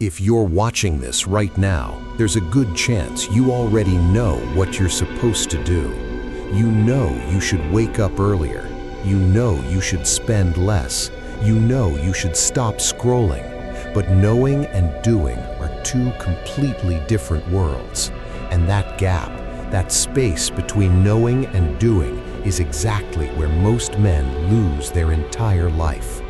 If you're watching this right now, there's a good chance you already know what you're supposed to do. You know you should wake up earlier. You know you should spend less. You know you should stop scrolling. But knowing and doing are two completely different worlds. And that gap, that space between knowing and doing, is exactly where most men lose their entire life.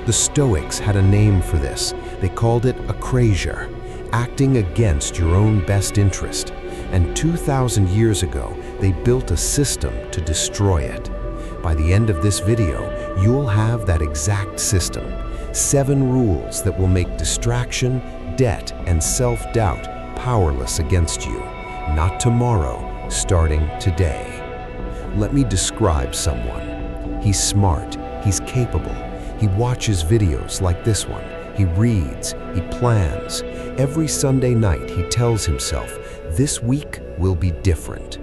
The Stoics had a name for this. They called it akrasia, acting against your own best interest. And 2,000 years ago, they built a system to destroy it. By the end of this video, you'll have that exact system. 7 rules that will make distraction, debt, and self-doubt powerless against you. Not tomorrow, starting today. Let me describe someone. He's smart, he's capable. He watches videos like this one. He reads, he plans. Every Sunday night he tells himself, this week will be different.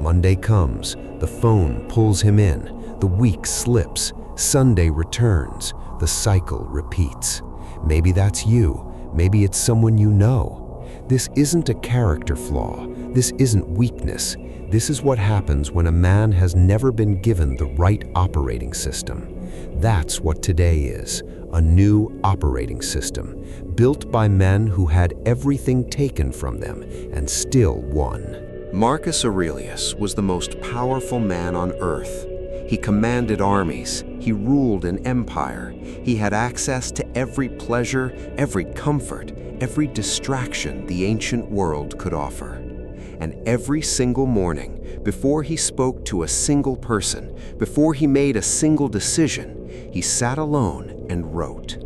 Monday comes, the phone pulls him in, the week slips, Sunday returns, the cycle repeats. Maybe that's you, maybe it's someone you know. This isn't a character flaw, this isn't weakness. This is what happens when a man has never been given the right operating system. That's what today is, a new operating system, built by men who had everything taken from them and still won. Marcus Aurelius was the most powerful man on earth. He commanded armies, he ruled an empire, he had access to every pleasure, every comfort, every distraction the ancient world could offer. And every single morning, before he spoke to a single person, before he made a single decision, he sat alone and wrote.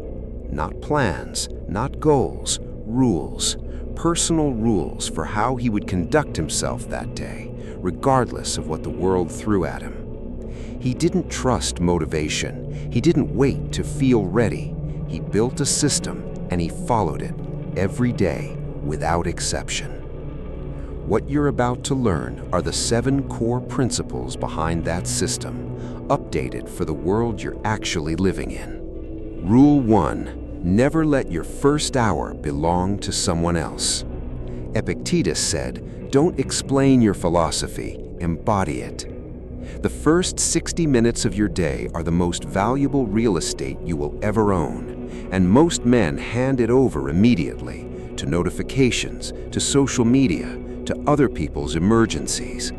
Not plans, not goals, rules, personal rules for how he would conduct himself that day, regardless of what the world threw at him. He didn't trust motivation. He didn't wait to feel ready. He built a system and he followed it every day without exception. What you're about to learn are the 7 core principles behind that system, updated for the world you're actually living in. Rule 1. Never let your first hour belong to someone else. Epictetus said, don't explain your philosophy, embody it. The first 60 minutes of your day are the most valuable real estate you will ever own, and most men hand it over immediately to notifications, to social media, to other people's emergencies.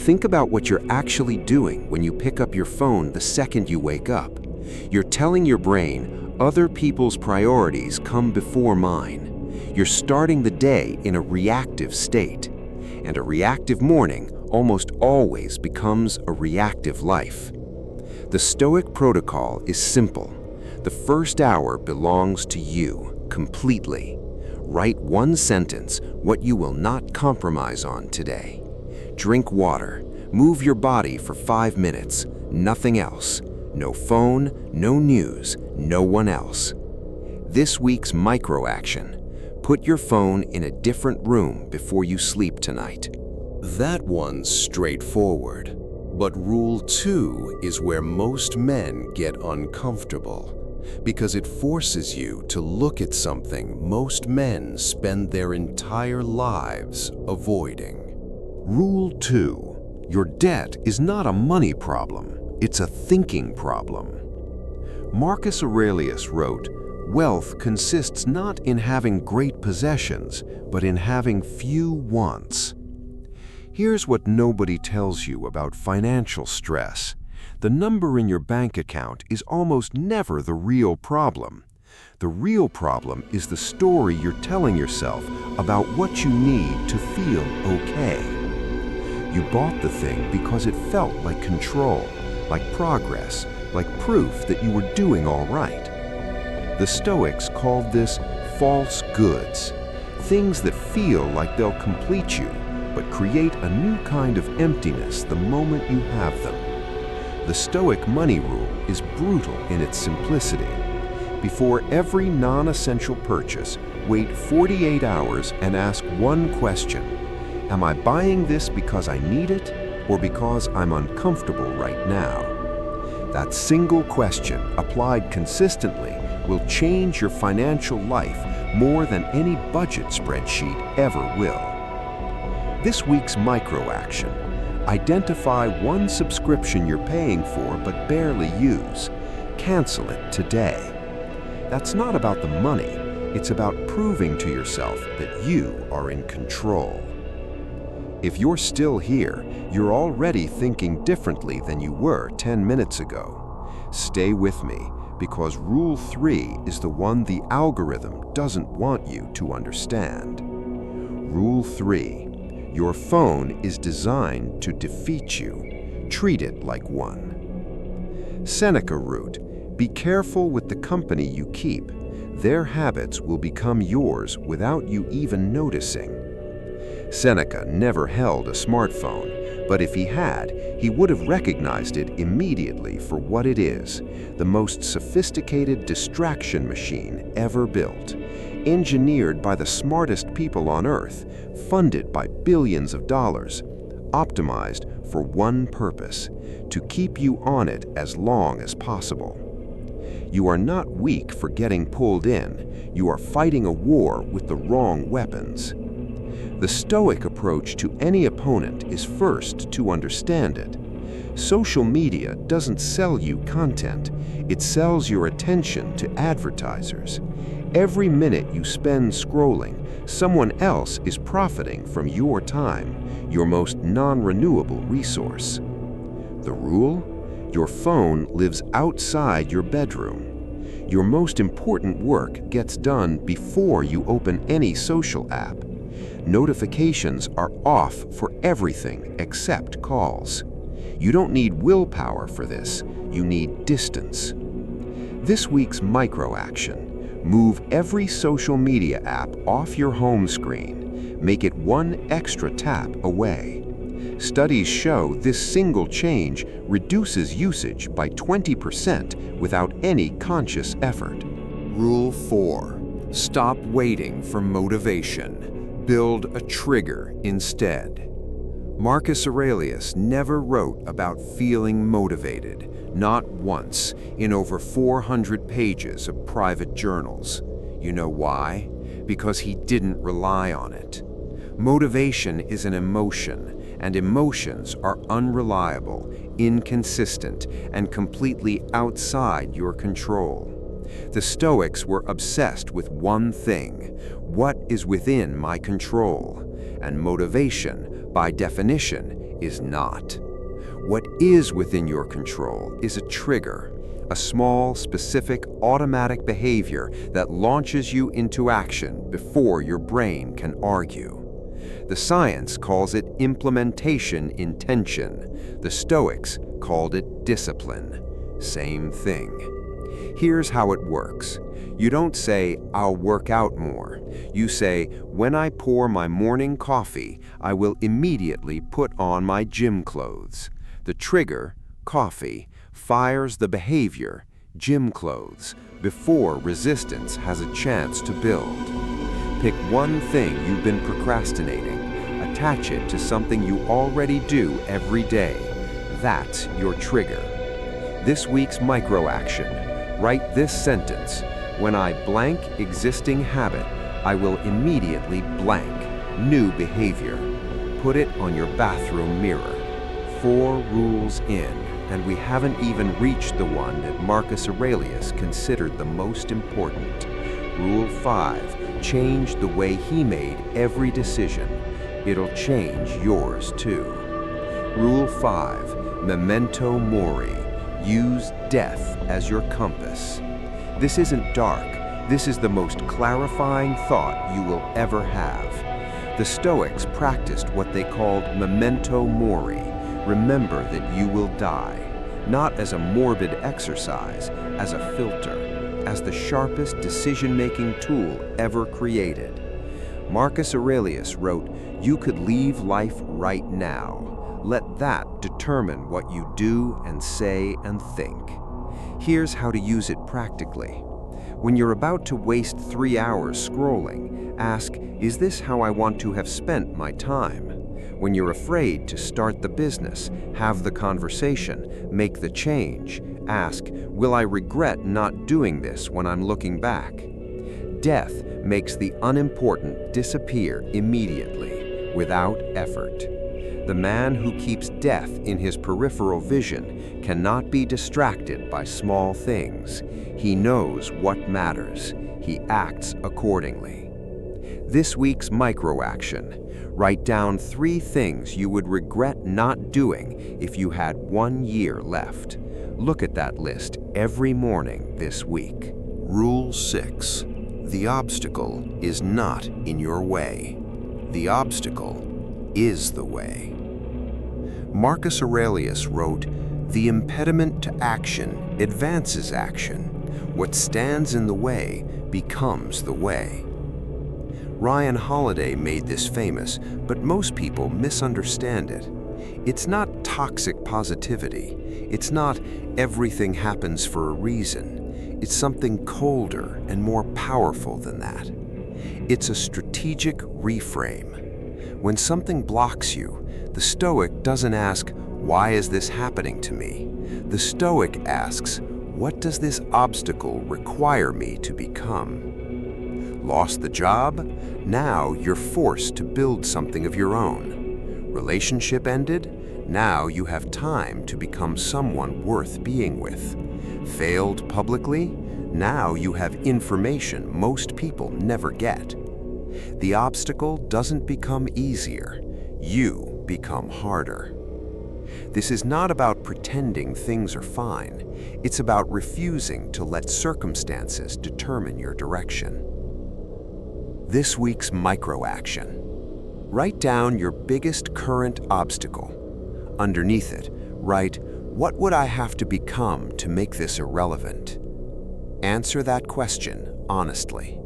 Think about what you're actually doing when you pick up your phone the second you wake up. You're telling your brain, other people's priorities come before mine. You're starting the day in a reactive state. And a reactive morning almost always becomes a reactive life. The Stoic protocol is simple. The first hour belongs to you completely. Write 1 sentence, what you will not compromise on today. Drink water. Move your body for 5 minutes. Nothing else. No phone, no news, no one else. This week's micro-action. Put your phone in a different room before you sleep tonight. That one's straightforward. But rule 2 is where most men get uncomfortable, because it forces you to look at something most men spend their entire lives avoiding. Rule 2. Your debt is not a money problem, it's a thinking problem. Marcus Aurelius wrote, wealth consists not in having great possessions, but in having few wants. Here's what nobody tells you about financial stress. The number in your bank account is almost never the real problem. The real problem is the story you're telling yourself about what you need to feel okay. You bought the thing because it felt like control, like progress, like proof that you were doing all right. The Stoics called this false goods, things that feel like they'll complete you, but create a new kind of emptiness the moment you have them. The Stoic money rule is brutal in its simplicity. Before every non-essential purchase, wait 48 hours and ask 1 question. Am I buying this because I need it or because I'm uncomfortable right now? That single question, applied consistently, will change your financial life more than any budget spreadsheet ever will. This week's micro action: identify one subscription you're paying for but barely use. Cancel it today. That's not about the money, it's about proving to yourself that you are in control. If you're still here, you're already thinking differently than you were 10 minutes ago. Stay with me, because Rule 3 is the one the algorithm doesn't want you to understand. Rule 3: your phone is designed to defeat you. Treat it like one. Seneca wrote, "Be careful with the company you keep. Their habits will become yours without you even noticing." Seneca never held a smartphone, but if he had, he would have recognized it immediately for what it is: the most sophisticated distraction machine ever built, engineered by the smartest people on Earth, funded by billions of dollars, optimized for one purpose: to keep you on it as long as possible. You are not weak for getting pulled in, you are fighting a war with the wrong weapons. The Stoic approach to any opponent is first to understand it. Social media doesn't sell you content, it sells your attention to advertisers. Every minute you spend scrolling, someone else is profiting from your time, your most non-renewable resource. The rule? Your phone lives outside your bedroom. Your most important work gets done before you open any social app. Notifications are off for everything except calls. You don't need willpower for this, you need distance. This week's micro action: move every social media app off your home screen. Make it one extra tap away. Studies show this single change reduces usage by 20% without any conscious effort. Rule 4: stop waiting for motivation. Build a trigger instead. Marcus Aurelius never wrote about feeling motivated, not once, in over 400 pages of private journals. You know why? Because he didn't rely on it. Motivation is an emotion, and emotions are unreliable, inconsistent, and completely outside your control. The Stoics were obsessed with one thing: what is within my control? And motivation, by definition, is not. What is within your control is a trigger, a small, specific, automatic behavior that launches you into action before your brain can argue. The science calls it implementation intention. The Stoics called it discipline. Same thing. Here's how it works. You don't say, "I'll work out more." You say, "When I pour my morning coffee, I will immediately put on my gym clothes." The trigger, coffee, fires the behavior, gym clothes, before resistance has a chance to build. Pick one thing you've been procrastinating. Attach it to something you already do every day. That's your trigger. This week's micro action: write this sentence: "When I blank existing habit, I will immediately blank new behavior." Put it on your bathroom mirror. 4 rules in, and we haven't even reached the one that Marcus Aurelius considered the most important. Rule 5: change the way he made every decision. It'll change yours too. Rule 5: memento mori. Use death as your compass. This isn't dark. This is the most clarifying thought you will ever have. The Stoics practiced what they called memento mori. Remember that you will die, not as a morbid exercise, as a filter, as the sharpest decision-making tool ever created. Marcus Aurelius wrote, "You could leave life right now. Let that determine what you do and say and think." Here's how to use it practically. When you're about to waste 3 hours scrolling, ask, "Is this how I want to have spent my time?" When you're afraid to start the business, have the conversation, make the change, ask, "Will I regret not doing this when I'm looking back?" Death makes the unimportant disappear immediately, without effort. The man who keeps death in his peripheral vision cannot be distracted by small things. He knows what matters. He acts accordingly. This week's micro-action. Write down 3 things you would regret not doing if you had 1 year left. Look at that list every morning this week. Rule 6. The obstacle is not in your way. The obstacle is the way. Marcus Aurelius wrote, "The impediment to action advances action. What stands in the way becomes the way." Ryan Holiday made this famous, but most people misunderstand it. It's not toxic positivity. It's not everything happens for a reason. It's something colder and more powerful than that. It's a strategic reframe. When something blocks you, the Stoic doesn't ask, "Why is this happening to me?" The Stoic asks, "What does this obstacle require me to become?" Lost the job? Now you're forced to build something of your own. Relationship ended? Now you have time to become someone worth being with. Failed publicly? Now you have information most people never get. The obstacle doesn't become easier. You become harder. This is not about pretending things are fine. It's about refusing to let circumstances determine your direction. This week's micro-action. Write down your biggest current obstacle. Underneath it, write, "What would I have to become to make this irrelevant?" Answer that question honestly.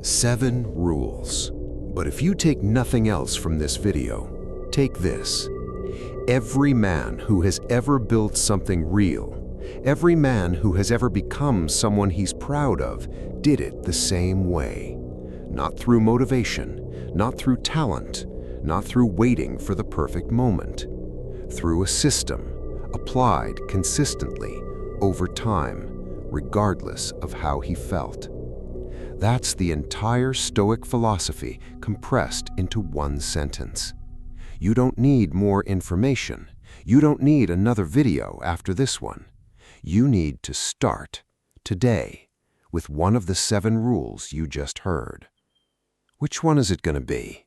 7 rules. But if you take nothing else from this video, take this. Every man who has ever built something real, every man who has ever become someone he's proud of, did it the same way. Not through motivation, not through talent, not through waiting for the perfect moment. Through a system, applied consistently, over time, regardless of how he felt. That's the entire Stoic philosophy compressed into one sentence. You don't need more information. You don't need another video after this one. You need to start today with one of the 7 rules you just heard. Which one is it going to be?